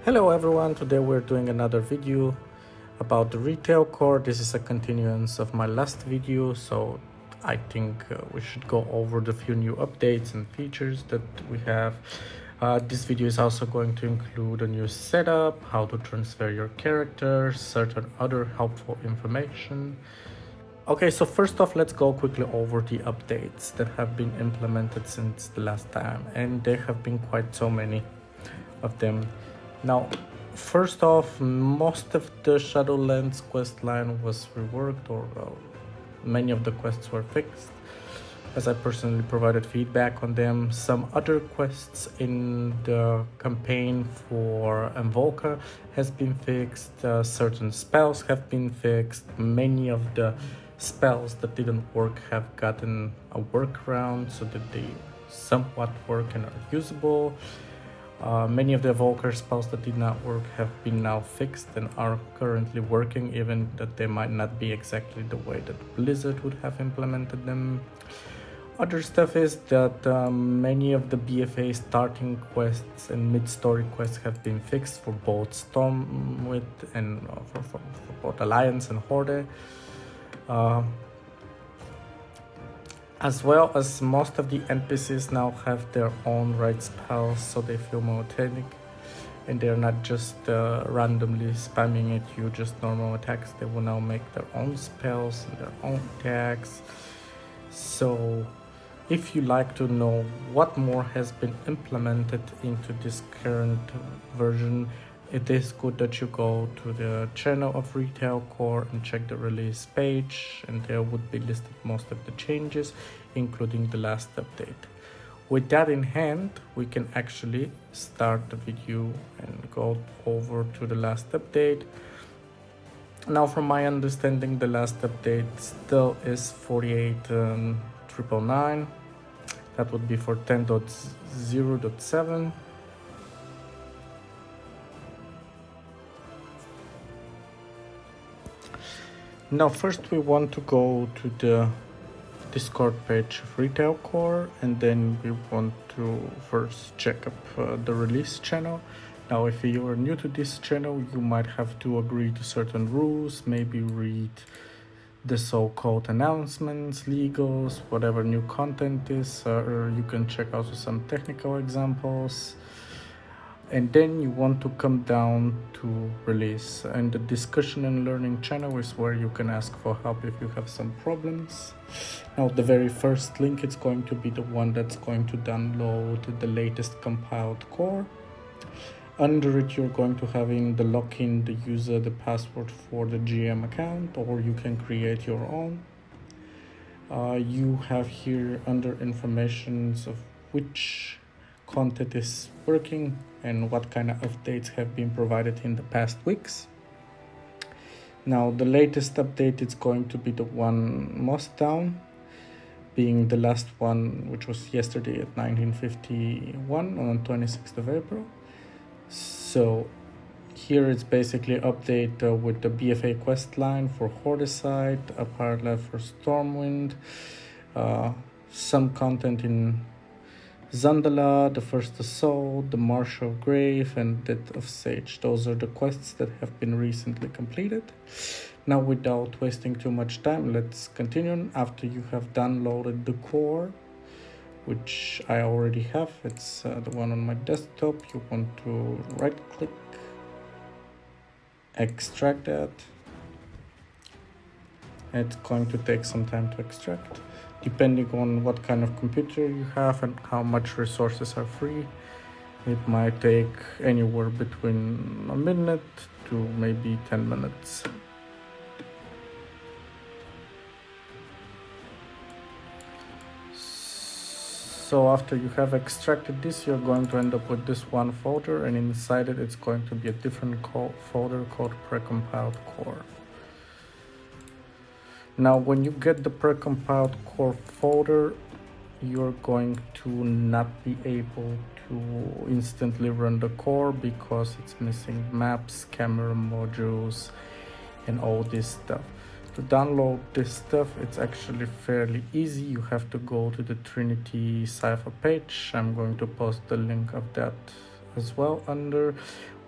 Hello everyone, today we're doing another video about the retail core. This is a continuance of my last video, so I think we should go over the few new updates and features that we have. This video is also going to include a new setup, how to transfer your characters, certain other helpful information. Okay, so first off, let's go quickly over the updates that have been implemented since the last time, and there have been quite so many of them. Now, first off, most of the Shadowlands quest line was reworked, or many of the quests were fixed, as I personally provided feedback on them. Some other quests in the campaign for Invoker has been fixed, certain spells have been fixed, many of the spells that didn't work have gotten a workaround so that they somewhat work and are usable. Many of the evoker spells that did not work have been now fixed and are currently working, even that they might not be exactly the way that Blizzard would have implemented them. Other stuff is that many of the BFA starting quests and mid-story quests have been fixed for both Stormwind and for both Alliance and Horde. As well as most of the NPCs now have their own right spells, so they feel more authentic and they're not just randomly spamming at you just normal attacks. They will now make their own spells and their own attacks. So if you like to know what more has been implemented into this current version, it is good that you go to the channel of Retail Core and check the release page, and there would be listed most of the changes, including the last update. With that in hand, we can actually start the video and go over to the last update. Now, from my understanding, the last update still is 48.999. That would be for 10.0.7. Now, first we want to go to the Discord page of Retail Core, and then we want to first check up the release channel. Now, if you are new to this channel, you might have to agree to certain rules, maybe read the so-called announcements, legals, whatever new content is, or you can check also some technical examples. And then you want to come down to release, and the discussion and learning channel is where you can ask for help if you have some problems. Now, the very first link, it's going to be the one that's going to download the latest compiled core. Under it, you're going to have in the login, the user, the password for the GM account, or you can create your own. You have here under informations of which content is working and what kind of updates have been provided in the past weeks. Now, the latest update is going to be the one most down, being the last one, which was yesterday at 1951 on 26th of April. So here it's basically update with the BFA quest line for Horde side, a part left for Stormwind, some content in Zandala, the First Assault, the Marsh of Grave, and Death of Sage. Those are the quests that have been recently completed. Now, without wasting too much time, let's continue. After you have downloaded the core, which I already have, it's the one on my desktop, you want to right click, extract that. It's going to take some time to extract, depending on what kind of computer you have and how much resources are free. It might take anywhere between a minute to maybe 10 minutes. So after you have extracted this, you're going to end up with this one folder, and inside it, it's going to be a different folder called precompiled core. Now, when you get the precompiled core folder, you're going to not be able to instantly run the core because it's missing maps, camera modules, and all this stuff. To download this stuff, it's actually fairly easy. You have to go to the Trinity Cypher page. I'm going to post the link of that as well under.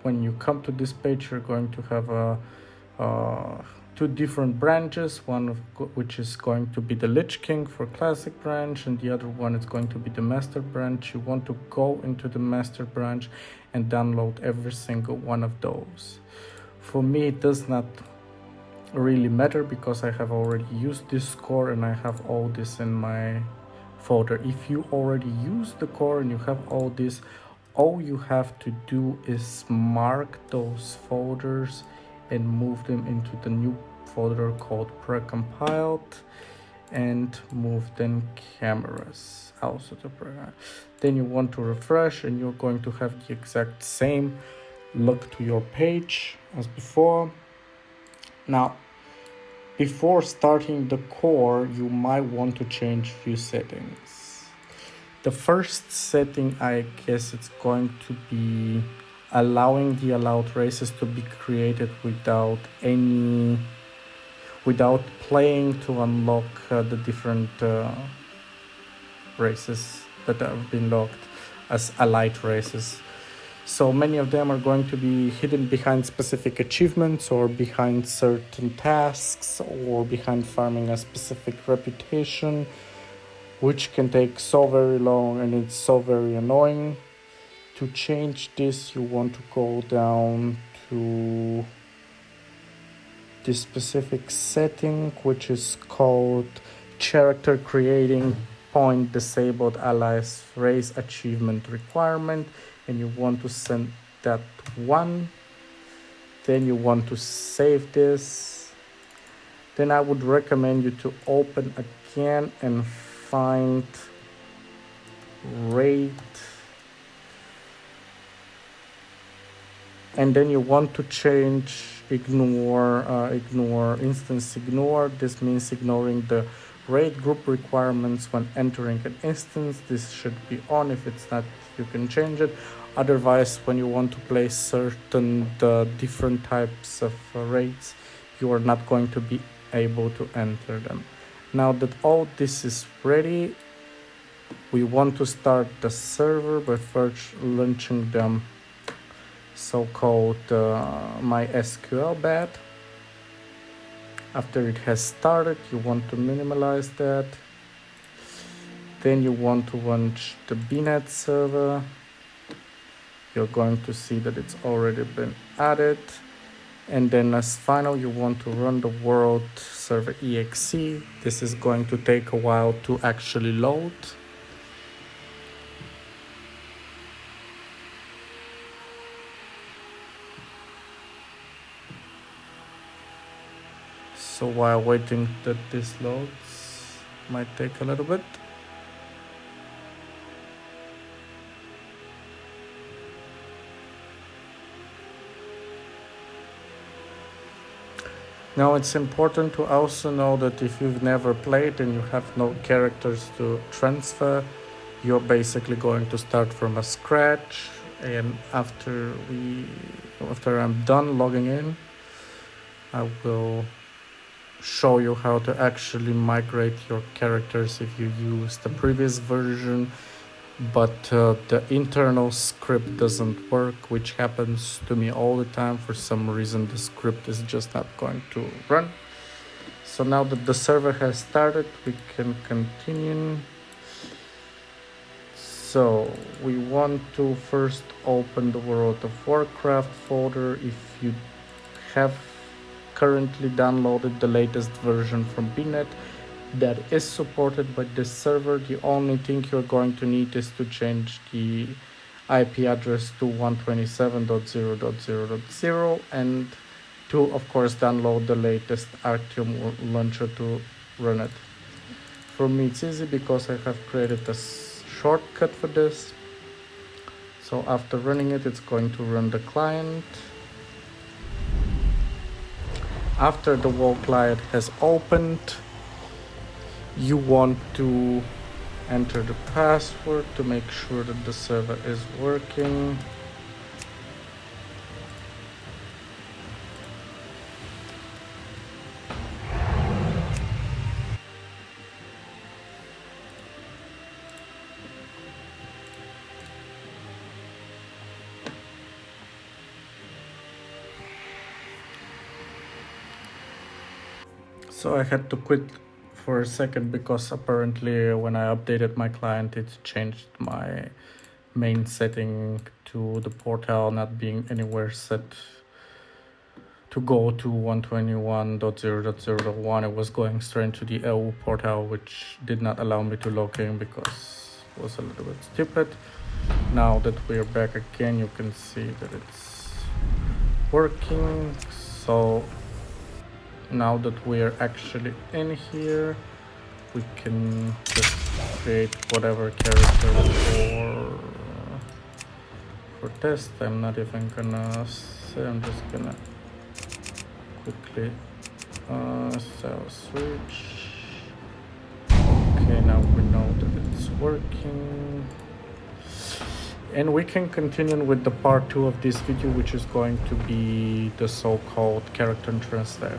when you come to this page, you're going to have two different branches, which is going to be the Lich King for classic branch, and the other one is going to be the master branch. You want to go into the master branch and download every single one of those. For me, it does not really matter because I have already used this core and I have all this in my folder. If you already use the core and you have all this, all you have to do is mark those folders and move them into the new folder called precompiled, and move then cameras also to program. Then you want to refresh and you're going to have the exact same look to your page as before. Now, before starting the core, you might want to change few settings. The first setting, I guess it's going to be allowing the allowed races to be created without playing to unlock the different races that have been locked as allied races. So many of them are going to be hidden behind specific achievements or behind certain tasks or behind farming a specific reputation, which can take so very long and it's so very annoying. To change this, you want to go down to this specific setting, which is called character creating point disabled allies race achievement requirement, and you want to send that one. Then you want to save this. Then I would recommend you to open again and find rate, and then you want to change ignore instance ignore. This means ignoring the raid group requirements when entering an instance. This should be on. If it's not, you can change it. Otherwise, when you want to play certain different types of raids, you are not going to be able to enter them. Now that all this is ready, we want to start the server by first launching the so-called MySQL bed. After it has started, you want to minimize that. Then you want to launch the bnet server. You're going to see that it's already been added. And then as final, you want to run the world server exe. This is going to take a while to actually load. So while waiting that this loads, might take a little bit. Now it's important to also know that if you've never played and you have no characters to transfer, you're basically going to start from a scratch. And after I'm done logging in, I will show you how to actually migrate your characters if you use the previous version, but the internal script doesn't work, which happens to me all the time. For some reason the script is just not going to run. So now that the server has started, we can continue. So we want to first open the World of Warcraft folder. If you have currently downloaded the latest version from bnet that is supported by this server, the only thing you're going to need is to change the IP address to 127.0.0.0 and to, of course, download the latest Artium launcher to run it. For me, it's easy because I have created a shortcut for this. So after running it, it's going to run the client. After the wall client has opened, you want to enter the password to make sure that the server is working. So I had to quit for a second because apparently when I updated my client, it changed my main setting to the portal not being anywhere set to go to 121.0.0.1. It was going straight to the EU portal, which did not allow me to log in because it was a little bit stupid. Now that we're back again, you can see that it's working. So now that we're actually in here, we can just create whatever character for test. I'm not even gonna say, I'm just gonna quickly cell switch. Okay, now we know that it's working. And we can continue with the part 2 of this video, which is going to be the so-called character transfer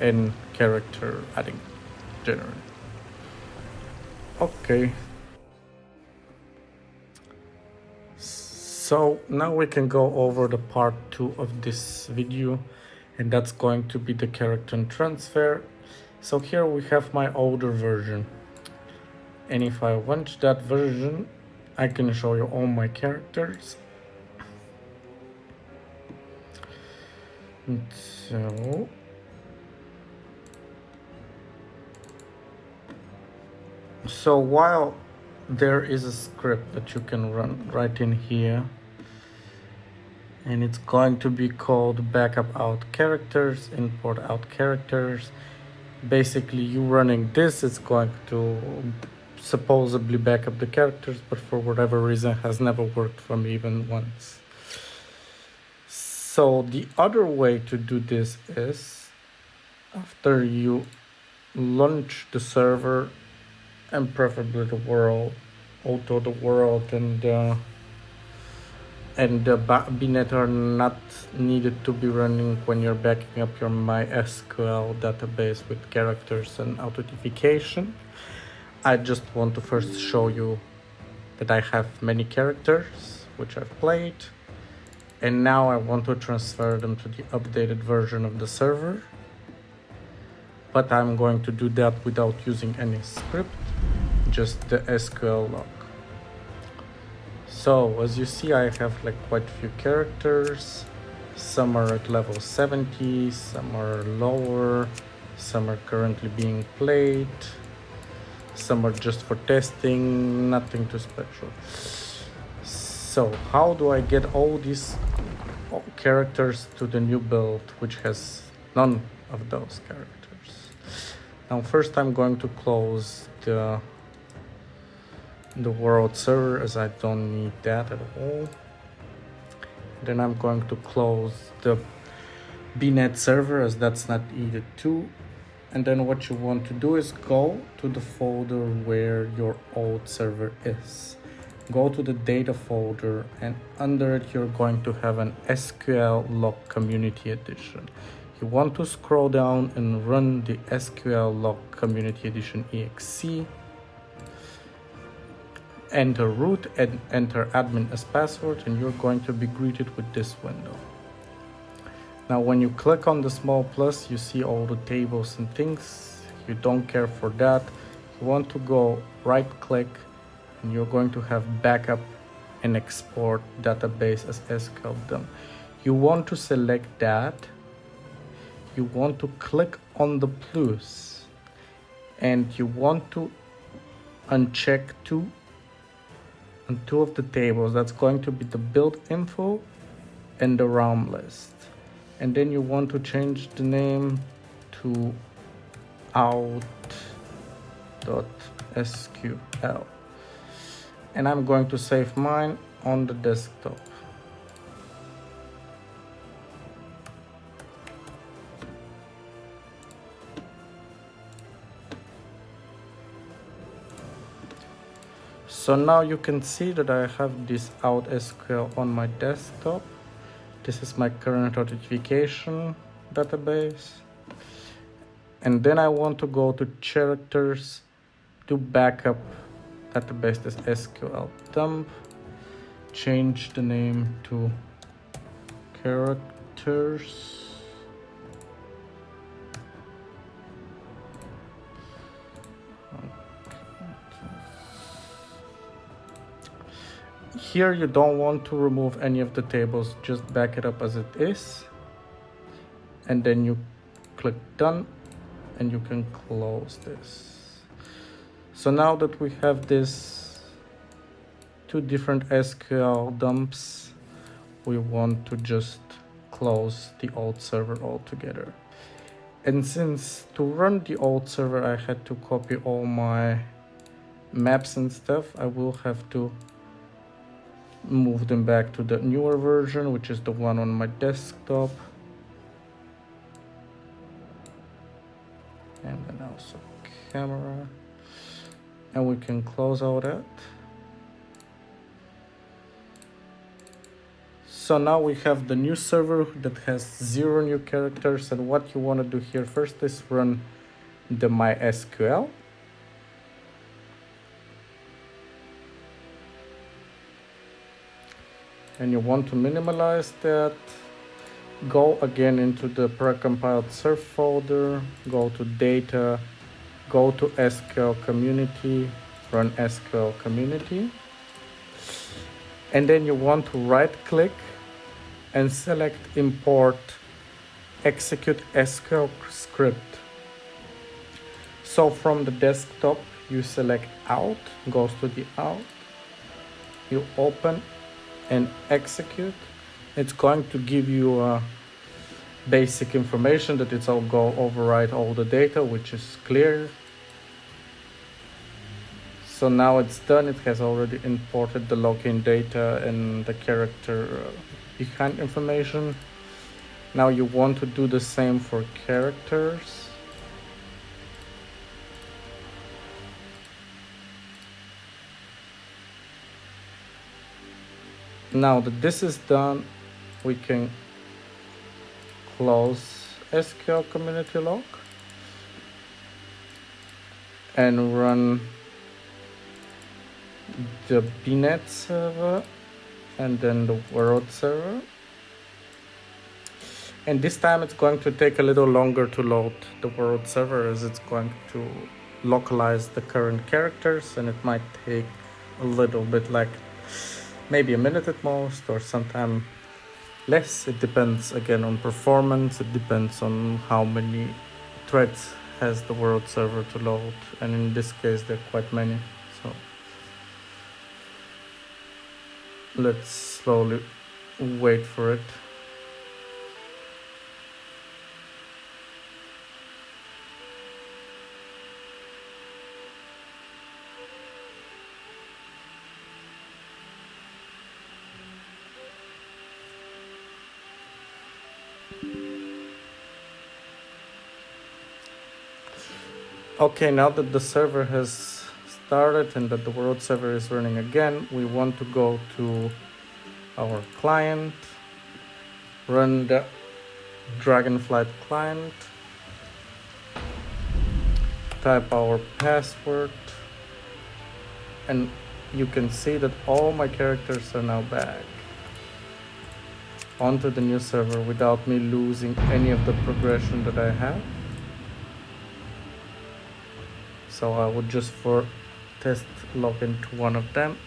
and character adding generally. Okay. So now we can go over the part 2 of this video, and that's going to be the character transfer. So here we have my older version. And if I want that version, I can show you all my characters. And so while there is a script that you can run right in here, and it's going to be called backup out characters, import out characters. Basically, you running this is going to supposedly back up the characters, but for whatever reason has never worked for me even once. So the other way to do this is after you launch the server and preferably the world, auto the world and the BNet are not needed to be running when you're backing up your MySQL database with characters and authentication. I just want to first show you that I have many characters which I've played, and now I want to transfer them to the updated version of the server. But I'm going to do that without using any script, just the SQL log. So as you see, I have like quite a few characters. Some are at level 70, some are lower, some are currently being played, some are just for testing, nothing too special. So how do I get all these characters to the new build, which has none of those characters? Now first I'm going to close the world server, as I don't need that at all. Then I'm going to close the BNet server, as that's not needed too. And then what you want to do is go to the folder where your old server is. Go to the data folder, and under it you're going to have an SQL log community edition. You want to scroll down and run the SQL log community edition exe. Enter root and enter admin as password, and you're going to be greeted with this window. Now when you click on the small plus, you see all the tables and things. You don't care for that. You want to go right click, and you're going to have backup and export database as SQL done. You want to select that. You want to click on the plus, and you want to uncheck two of the tables. That's going to be the build info and the ROM list. And then you want to change the name to out.sql. And I'm going to save mine on the desktop. So now you can see that I have this out SQL on my desktop. This is my current authentication database. And then I want to go to characters to backup database as SQL dump. Change the name to characters. Here you don't want to remove any of the tables, just back it up as it is. And then you click done and you can close this. So now that we have this two different SQL dumps, we want to just close the old server altogether. And since to run the old server I had to copy all my maps and stuff, I will have to move them back to the newer version, which is the one on my desktop. And then also camera. And we can close all that. So now we have the new server that has 0 new characters, and what you want to do here first is run the MySQL. And you want to minimize that. Go again into the precompiled surf folder, go to data, go to SQL community, run SQL community. And then you want to right click and select import execute SQL script. So from the desktop, you select out, goes to the out, you open and execute. It's going to give you basic information that it's all go overwrite all the data, which is clear. So now it's done. It has already imported the login data and the character behind information. Now you want to do the same for characters. Now that this is done, we can close SQL community log and run the bnet server and then the world server. And this time it's going to take a little longer to load the world server, as it's going to localize the current characters, and it might take a little bit, like maybe a minute at most, or sometime less. It depends again on performance. It depends on how many threads has the world server to load, and in this case there are quite many. So let's slowly wait for it. Okay, now that the server has started and that the world server is running again, we want to go to our client, run the Dragonflight client, type our password, and you can see that all my characters are now back onto the new server without me losing any of the progression that I have. So I would just for test log into one of them.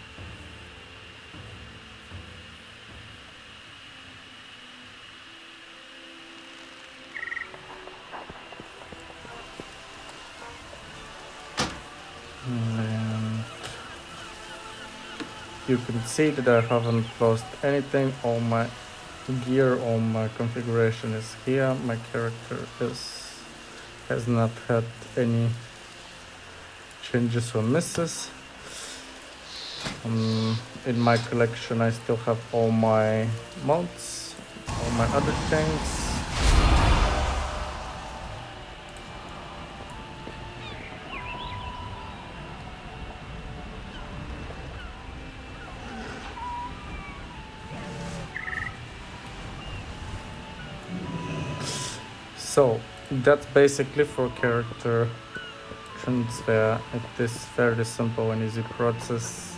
And you can see that I haven't closed anything. All my gear, all my configuration is here. My character has not had any changes or misses. In my collection I still have all my mods, all my other things. So that's basically for character transfer. It is fairly simple and easy process.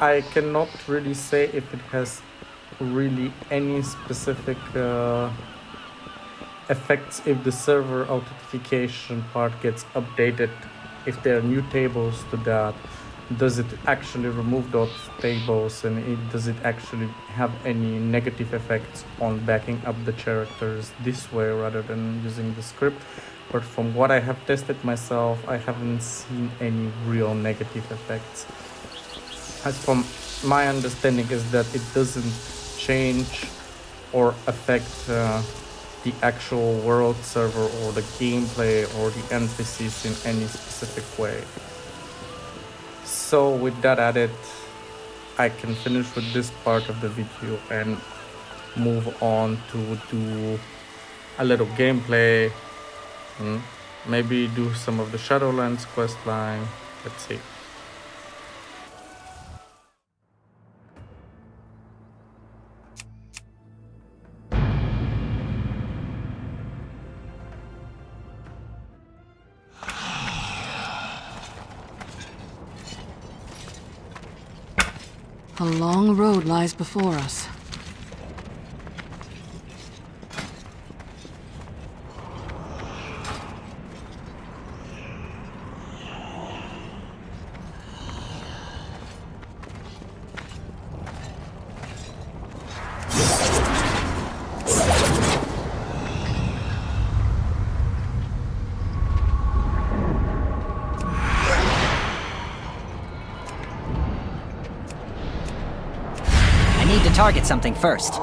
I cannot really say if it has really any specific effects if the server authentication part gets updated, if there are new tables to that, does it actually remove those tables, and does it actually have any negative effects on backing up the characters this way rather than using the script. But from what I have tested myself, I haven't seen any real negative effects. As from my understanding is that it doesn't change or affect the actual world server or the gameplay or the NPCs in any specific way. So with that added, I can finish with this part of the video and move on to do a little gameplay, maybe do some of the Shadowlands quest line. Let's see. A long road lies before us. I need to target something first.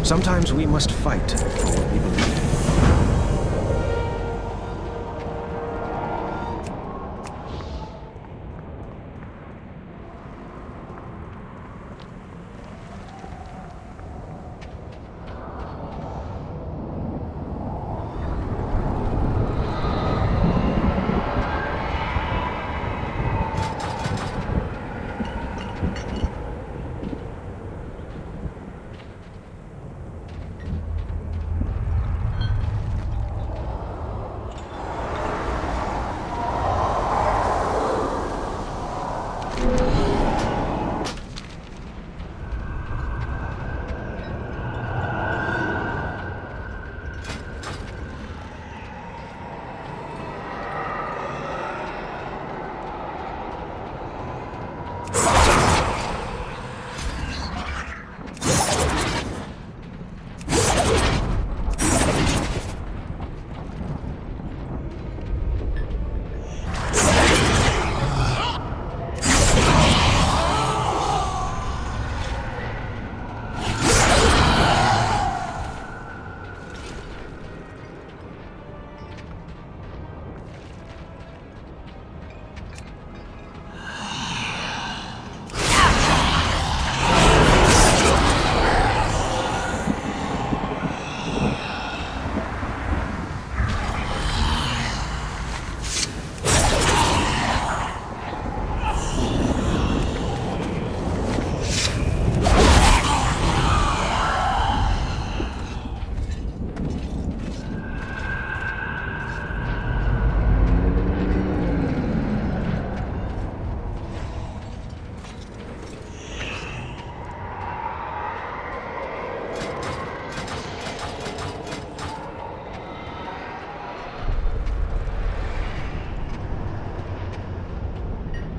Sometimes we must fight for what we believe in.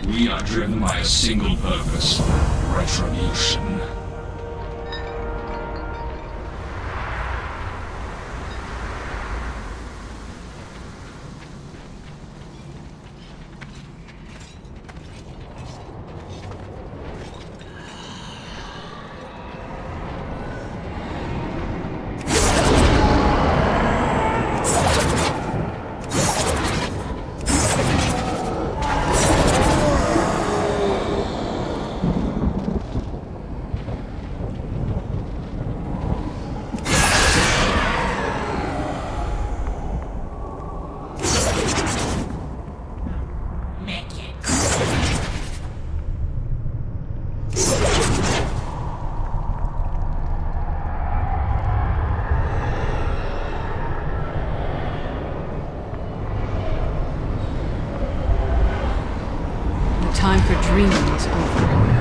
We are driven by a single purpose: retribution. The time for dreaming is over.